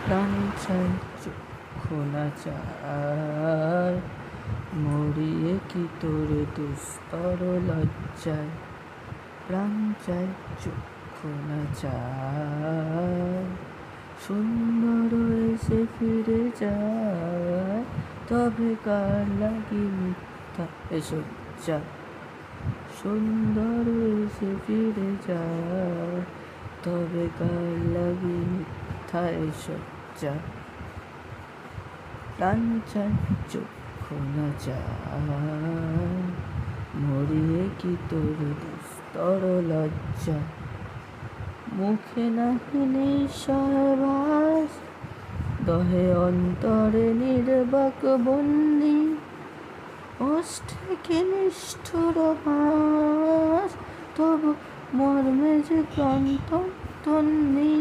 প্রাণ চাই চক্ষু না চায়, মরিয়ে কি তোর দুস্তর লজ্জায়। প্রাণ চাই চক্ষু না চায়, সুন্দর এসে ফিরে যায়, তবে কার লাগি মিথ্যা এসব যায়। সুন্দর এসে ফিরে যায়, তবে কার লাগি মিথ্যা এসব যায়। প্রাণ চাই চক্ষু না চায়, মরিয়ে কি তোর দুস্তর লজ্জা। মুখে নাহি নিঃশ্বাস, দহে অন্তরে নির্বাক বন্দি, ওষ্ঠে কি নিষ্ঠুর হাস, তবু মর্মে যে ক্লান্ত তন্নি।